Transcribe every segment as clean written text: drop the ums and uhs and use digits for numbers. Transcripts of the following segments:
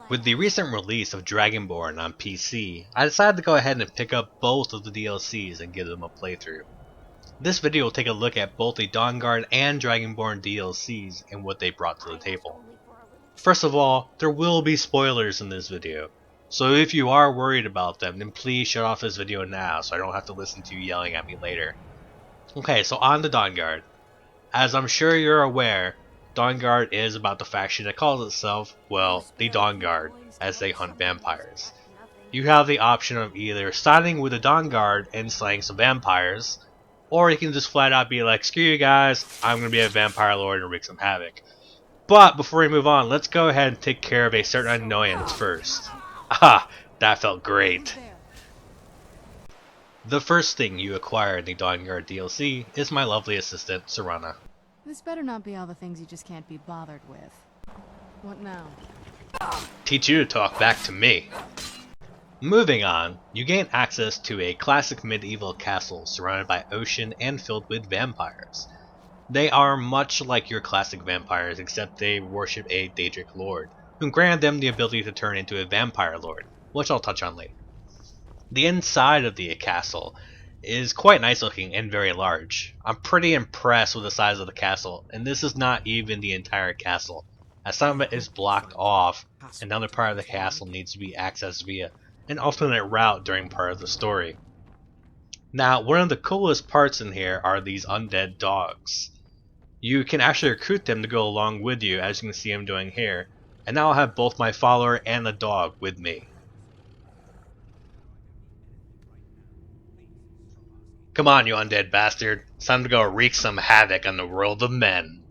With the recent release of Dragonborn on PC, I decided to go ahead and pick up both of the DLCs and give them a playthrough. This video will take a look at both the Dawnguard and Dragonborn DLCs and what they brought to the table. First of all, there will be spoilers in this video, so if you are worried about them, then please shut off this video now so I don't have to listen to you yelling at me later. Okay, so on to Dawnguard. As I'm sure you're aware, Dawnguard is about the faction that calls itself, well, the Dawnguard, as they hunt vampires. You have the option of either siding with the Dawnguard and slaying some vampires, or you can just flat out be like, screw you guys, I'm going to be a vampire lord and wreak some havoc. But before we move on, let's go ahead and take care of a certain annoyance first. Aha, that felt great. The first thing you acquire in the Dawnguard DLC is my lovely assistant, Serana. This better not be all the things you just can't be bothered with. What now? Teach you to talk back to me. Moving on, you gain access to a classic medieval castle surrounded by ocean and filled with vampires. They are much like your classic vampires, except they worship a Daedric lord, who granted them the ability to turn into a vampire lord, which I'll touch on later. The inside of the castle is quite nice looking and very large. I'm pretty impressed with the size of the castle, and this is not even the entire castle, as some of it is blocked off, and another part of the castle needs to be accessed via an alternate route during part of the story. Now, one of the coolest parts in here are these undead dogs. You can actually recruit them to go along with you, as you can see I'm doing here, and now I'll have both my follower and the dog with me. Come on, you undead bastard. It's time to go wreak some havoc on the world of men.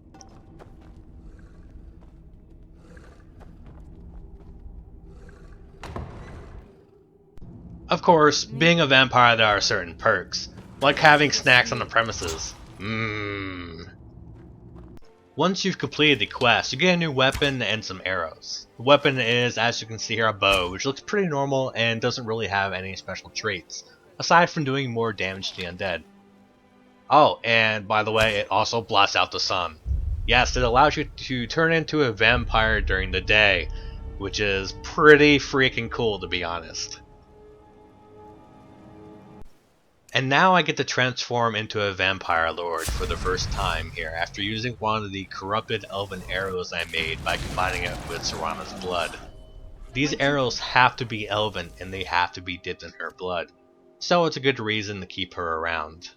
Of course, being a vampire there are certain perks, like having snacks on the premises. Once you've completed the quest, you get a new weapon and some arrows. The weapon is, as you can see here, a bow, which looks pretty normal and doesn't really have any special traits, aside from doing more damage to the undead. Oh, and by the way, it also blots out the sun. Yes, it allows you to turn into a vampire during the day, which is pretty freaking cool, to be honest. And now I get to transform into a vampire lord for the first time here, after using one of the corrupted elven arrows I made by combining it with Serana's blood. These arrows have to be elven and they have to be dipped in her blood, so it's a good reason to keep her around.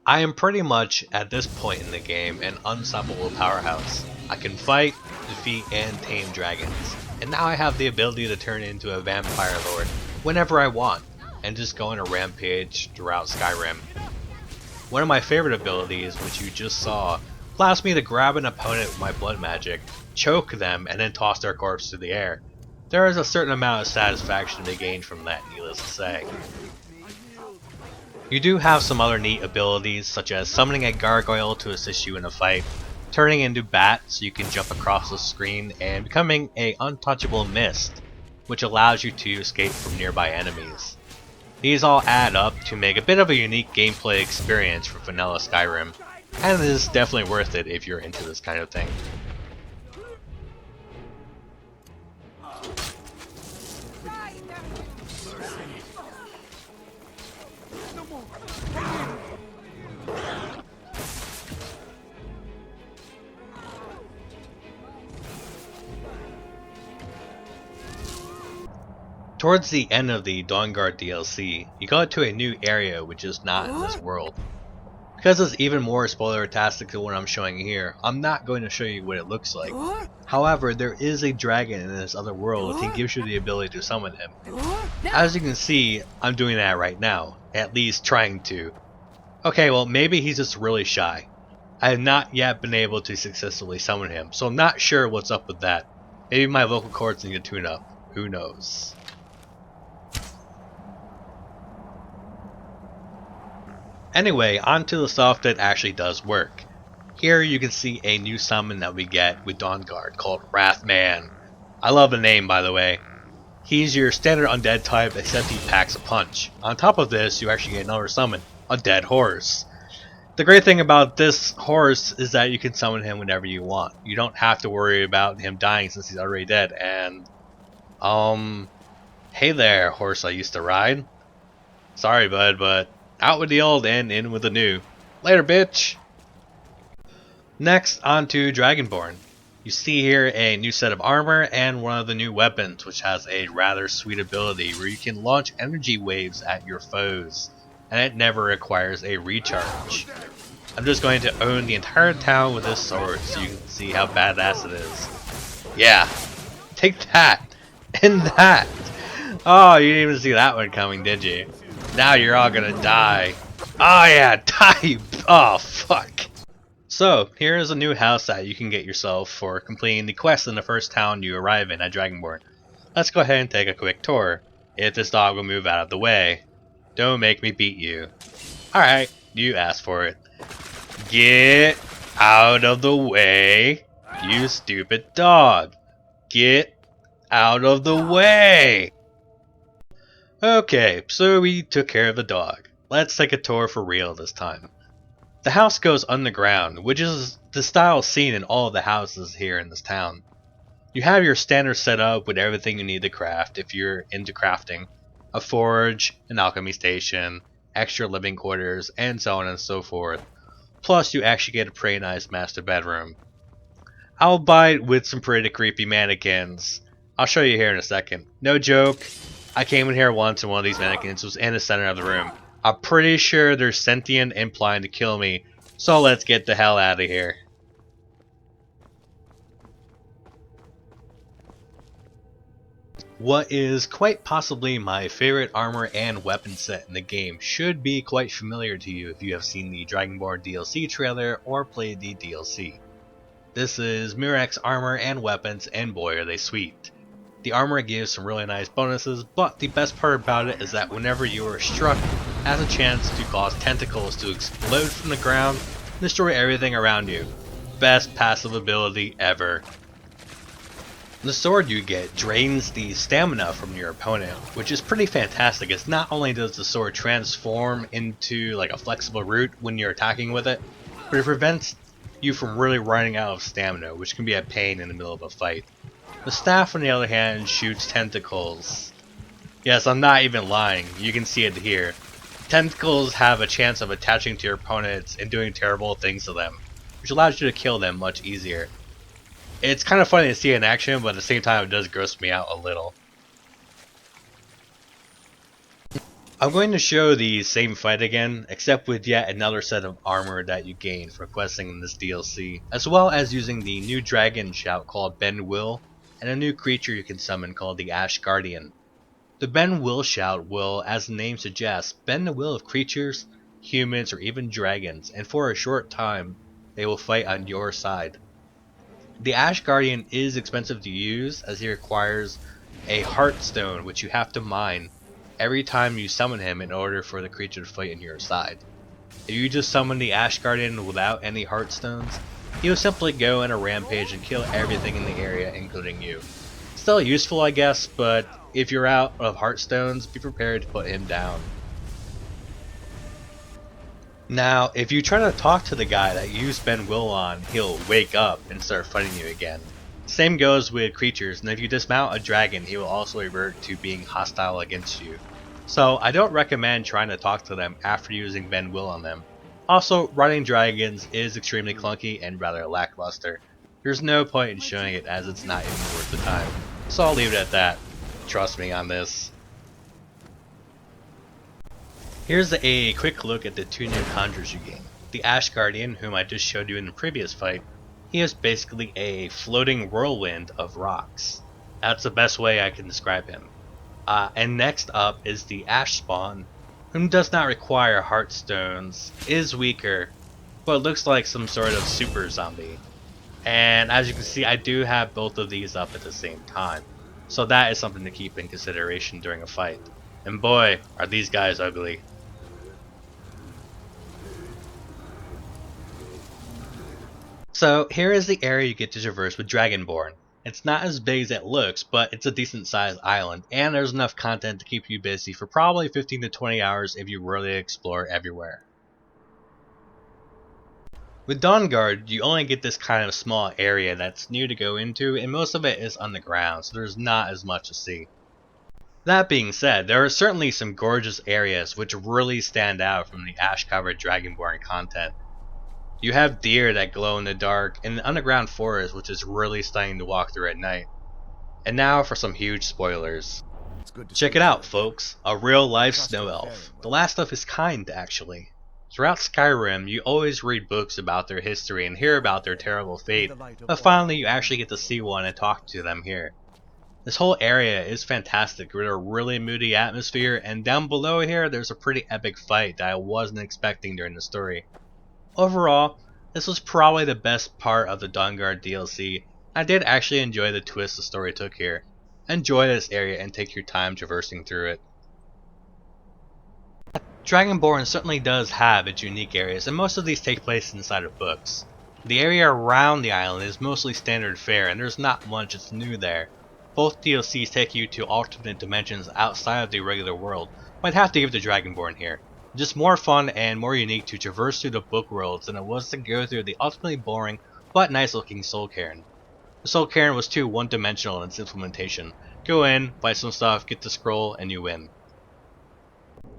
I am pretty much, at this point in the game, an unstoppable powerhouse. I can fight, defeat, and tame dragons, and now I have the ability to turn into a vampire lord whenever I want, and just go on a rampage throughout Skyrim. One of my favorite abilities, which you just saw, allows me to grab an opponent with my blood magic, choke them, and then toss their corpse through the air. There is a certain amount of satisfaction to be gained from that, needless to say. You do have some other neat abilities, such as summoning a gargoyle to assist you in a fight, turning into bat so you can jump across the screen, and becoming an untouchable mist, which allows you to escape from nearby enemies. These all add up to make a bit of a unique gameplay experience for vanilla Skyrim, and it is definitely worth it if you're into this kind of thing. Towards the end of the Dawnguard DLC, you go to a new area which is not in this world. Because it's even more spoiler-tastic than what I'm showing here, I'm not going to show you what it looks like. However, there is a dragon in this other world and he gives you the ability to summon him. As you can see, I'm doing that right now, at least trying to. Okay, well maybe he's just really shy. I have not yet been able to successfully summon him, so I'm not sure what's up with that. Maybe my vocal cords need a tune-up, who knows. Anyway, onto the stuff that actually does work. Here you can see a new summon that we get with Dawnguard called Wrathman. I love the name, by the way. He's your standard undead type, except he packs a punch. On top of this, you actually get another summon, a dead horse. The great thing about this horse is that you can summon him whenever you want. You don't have to worry about him dying since he's already dead. And, hey there, horse I used to ride. Sorry, bud, but out with the old and in with the new. Later, bitch! Next, on to Dragonborn. You see here a new set of armor and one of the new weapons, which has a rather sweet ability where you can launch energy waves at your foes, and it never requires a recharge. I'm just going to own the entire town with this sword so you can see how badass it is. Yeah, take that, and that! Oh, you didn't even see that one coming, did you? Now you're all gonna die. Oh yeah, die! Oh fuck! So, here is a new house that you can get yourself for completing the quest in the first town you arrive in at Dragonborn. Let's go ahead and take a quick tour. If this dog will move out of the way. Don't make me beat you. Alright, you asked for it. Get out of the way, you stupid dog. Get out of the way! Okay, so we took care of the dog. Let's take a tour for real this time. The house goes underground, which is the style seen in all of the houses here in this town. You have your standard setup with everything you need to craft if you're into crafting. A forge, an alchemy station, extra living quarters, and so on and so forth. Plus you actually get a pretty nice master bedroom. Albeit with some pretty creepy mannequins. I'll show you here in a second. No joke, I came in here once and one of these mannequins was in the center of the room. I'm pretty sure they're sentient and planning to kill me, so let's get the hell out of here. What is quite possibly my favorite armor and weapon set in the game should be quite familiar to you if you have seen the Dragonborn DLC trailer or played the DLC. This is Murak's armor and weapons, and boy are they sweet. The armor gives some really nice bonuses, but the best part about it is that whenever you are struck, it has a chance to cause tentacles to explode from the ground and destroy everything around you. Best passive ability ever. The sword you get drains the stamina from your opponent, which is pretty fantastic as not only does the sword transform into like a flexible root when you're attacking with it, but it prevents you from really running out of stamina, which can be a pain in the middle of a fight. The staff, on the other hand, shoots tentacles. Yes, I'm not even lying. You can see it here. Tentacles have a chance of attaching to your opponents and doing terrible things to them, which allows you to kill them much easier. It's kind of funny to see it in action, but at the same time it does gross me out a little. I'm going to show the same fight again, except with yet another set of armor that you gain for questing in this DLC, as well as using the new dragon shout called Ben Will, and a new creature you can summon called the Ash Guardian. The Ben Will shout will, as the name suggests, bend the will of creatures, humans, or even dragons, and for a short time, they will fight on your side. The Ash Guardian is expensive to use, as he requires a Heartstone, which you have to mine every time you summon him in order for the creature to fight on your side. If you just summon the Ash Guardian without any Heartstones, he will simply go on a rampage and kill everything in the area, including you. Still useful, I guess, but if you're out of Heartstones, be prepared to put him down. Now, if you try to talk to the guy that you used Ben Will on, he'll wake up and start fighting you again. Same goes with creatures, and if you dismount a dragon, he will also revert to being hostile against you. So I don't recommend trying to talk to them after using Ben Will on them. Also, riding dragons is extremely clunky and rather lackluster. There's no point in showing it as it's not even worth the time. So I'll leave it at that. Trust me on this. Here's a quick look at the two new conjures you gain. The Ash Guardian, whom I just showed you in the previous fight, he is basically a floating whirlwind of rocks. That's the best way I can describe him. And next up is the Ash Spawn, whom does not require Heartstones, is weaker, but looks like some sort of super zombie. And as you can see, I do have both of these up at the same time, so that is something to keep in consideration during a fight. And boy, are these guys ugly. So here is the area you get to traverse with Dragonborn. It's not as big as it looks, but it's a decent sized island, and there's enough content to keep you busy for probably 15 to 20 hours if you really explore everywhere. With Dawnguard, you only get this kind of small area that's new to go into, and most of it is underground, so there's not as much to see. That being said, there are certainly some gorgeous areas which really stand out from the ash-covered Dragonborn content. You have deer that glow in the dark, and an underground forest which is really stunning to walk through at night. And now for some huge spoilers. Check it out, folks, a real-life snow elf. The last of his kind, actually. Throughout Skyrim, you always read books about their history and hear about their terrible fate, but finally you actually get to see one and talk to them here. This whole area is fantastic with a really moody atmosphere, and down below here there's a pretty epic fight that I wasn't expecting during the story. Overall, this was probably the best part of the Dawnguard DLC. I did actually enjoy the twist the story took here. Enjoy this area and take your time traversing through it. Dragonborn certainly does have its unique areas, and most of these take place inside of books. The area around the island is mostly standard fare, and there's not much that's new there. Both DLCs take you to alternate dimensions outside of the regular world, but I'd have to give it to Dragonborn here. Just more fun and more unique to traverse through the book worlds than it was to go through the ultimately boring but nice looking Soul Cairn. The Soul Cairn was too one-dimensional in its implementation. Go in, buy some stuff, get the scroll, and you win.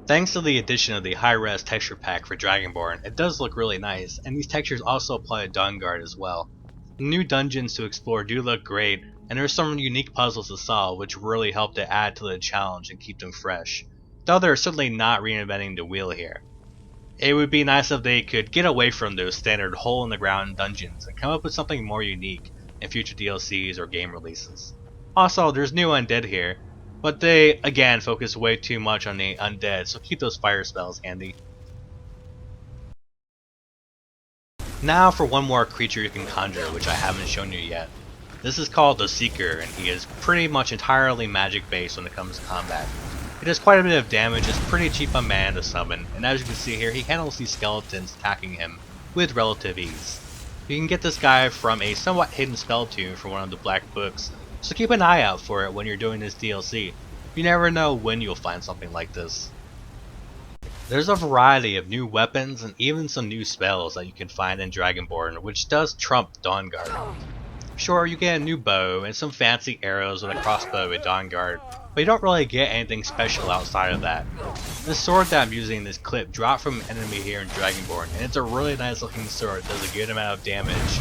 Thanks to the addition of the high-res texture pack for Dragonborn, it does look really nice, and these textures also apply to Dawnguard as well. The new dungeons to explore do look great, and there are some unique puzzles to solve which really help to add to the challenge and keep them fresh. Though they're certainly not reinventing the wheel here. It would be nice if they could get away from those standard hole-in-the-ground dungeons and come up with something more unique in future DLCs or game releases. Also, there's new undead here, but they, again, focus way too much on the undead, so keep those fire spells handy. Now for one more creature you can conjure, which I haven't shown you yet. This is called the Seeker, and he is pretty much entirely magic based when it comes to combat. He does quite a bit of damage, is pretty cheap on mana to summon, and as you can see here, he handles these skeletons attacking him with relative ease. You can get this guy from a somewhat hidden spell tome from one of the black books, so keep an eye out for it when you're doing this DLC. You never know when you'll find something like this. There's a variety of new weapons and even some new spells that you can find in Dragonborn, which does trump Dawnguard. Sure, you get a new bow and some fancy arrows and a crossbow with Dawnguard, but you don't really get anything special outside of that. This sword that I'm using in this clip dropped from an enemy here in Dragonborn, and it's a really nice looking sword that does a good amount of damage.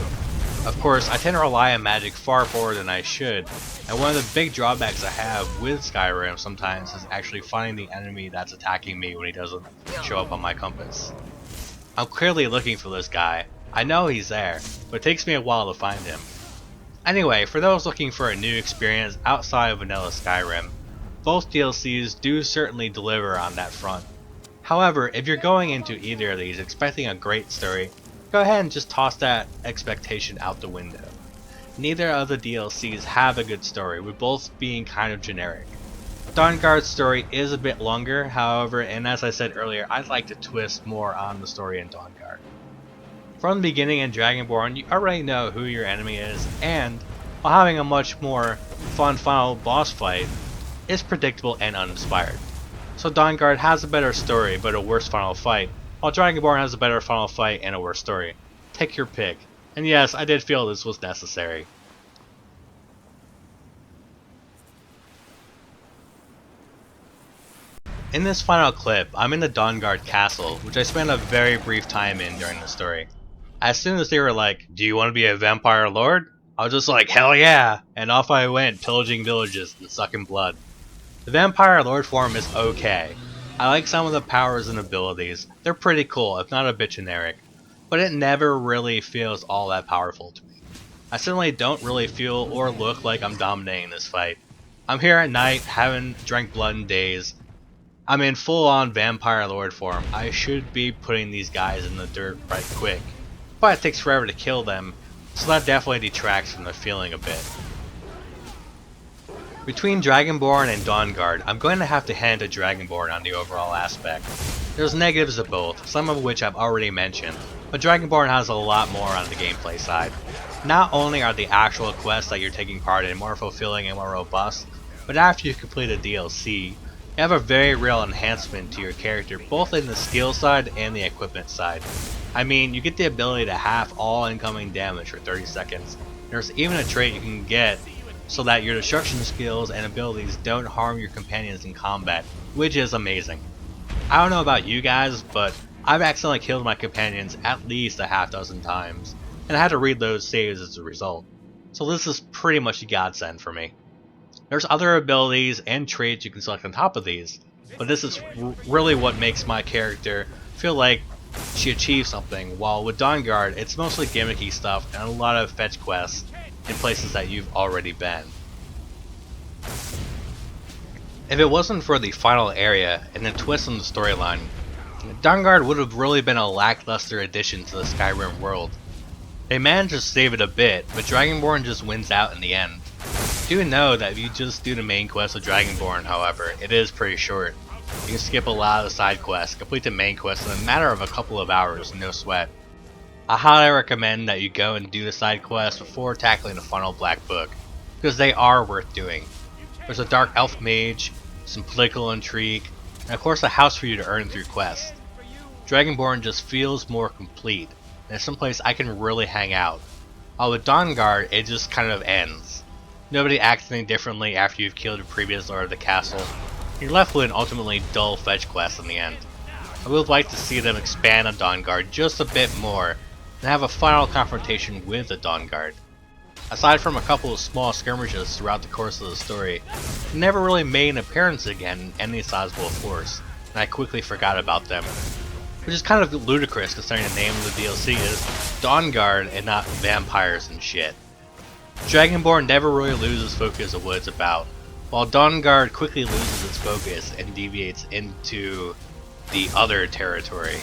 Of course, I tend to rely on magic far more than I should, and one of the big drawbacks I have with Skyrim sometimes is actually finding the enemy that's attacking me when he doesn't show up on my compass. I'm clearly looking for this guy. I know he's there, but it takes me a while to find him. Anyway, for those looking for a new experience outside of vanilla Skyrim, both DLCs do certainly deliver on that front. However, if you're going into either of these expecting a great story, go ahead and just toss that expectation out the window. Neither of the DLCs have a good story, with both being kind of generic. Dawnguard's story is a bit longer, however, and as I said earlier, I'd like to twist more on the story in Dawnguard. From the beginning in Dragonborn, you already know who your enemy is, and while having a much more fun final boss fight, it's predictable and uninspired. So Dawnguard has a better story but a worse final fight, while Dragonborn has a better final fight and a worse story. Take your pick. And yes, I did feel this was necessary. In this final clip, I'm in the Dawnguard castle, which I spent a very brief time in during the story. As soon as they were like, "Do you want to be a vampire lord?" I was just like, "Hell yeah!" And off I went, pillaging villages and sucking blood. The vampire lord form is okay. I like some of the powers and abilities. They're pretty cool, if not a bit generic. But it never really feels all that powerful to me. I certainly don't really feel or look like I'm dominating this fight. I'm here at night, haven't drank blood in days. I'm in full-on vampire lord form. I should be putting these guys in the dirt right quick. But it takes forever to kill them, so that definitely detracts from the feeling a bit. Between Dragonborn and Dawnguard, I'm going to have to hand to Dragonborn on the overall aspect. There's negatives of both, some of which I've already mentioned, but Dragonborn has a lot more on the gameplay side. Not only are the actual quests that you're taking part in more fulfilling and more robust, but after you complete a DLC, You have a very real enhancement to your character, both in the skill side and the equipment side. I mean, you get the ability to half all incoming damage for 30 seconds. There's even a trait you can get so that your destruction skills and abilities don't harm your companions in combat, which is amazing. I don't know about you guys, but I've accidentally killed my companions at least a half dozen times, and I had to read those saves as a result. So this is pretty much a godsend for me. There's other abilities and traits you can select on top of these, but this is really what makes my character feel like she achieved something, while with Dawnguard it's mostly gimmicky stuff and a lot of fetch quests in places that you've already been. If it wasn't for the final area and the twist in the storyline, Dawnguard would have really been a lackluster addition to the Skyrim world. They managed to save it a bit, but Dragonborn just wins out in the end. Do know that if you just do the main quest of Dragonborn, however, it is pretty short. You can skip a lot of the side quests, complete the main quest in a matter of a couple of hours, no sweat. I highly recommend that you go and do the side quests before tackling the final Black Book, because they are worth doing. There's a Dark Elf Mage, some political intrigue, and of course a house for you to earn through quests. Dragonborn just feels more complete, and it's someplace I can really hang out. While with Dawnguard, it just kind of ends. Nobody acts any differently after you've killed the previous lord of the castle. You're left with an ultimately dull fetch quest in the end. I would like to see them expand on Dawnguard just a bit more, and have a final confrontation with the Dawnguard. Aside from a couple of small skirmishes throughout the course of the story, they never really made an appearance again in any sizable force, and I quickly forgot about them. Which is kind of ludicrous considering the name of the DLC is Dawnguard and not vampires and shit. Dragonborn never really loses focus of what it's about, while Dawnguard quickly loses its focus and deviates into the other territory.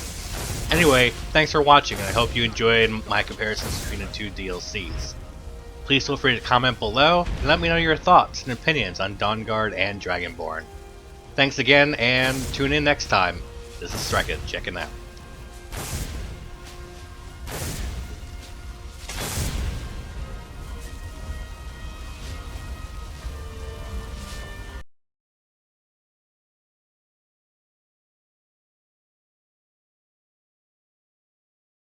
Anyway, thanks for watching, and I hope you enjoyed my comparisons between the two DLCs. Please feel free to comment below and let me know your thoughts and opinions on Dawnguard and Dragonborn. Thanks again, and tune in next time. This is Strikin, checking out.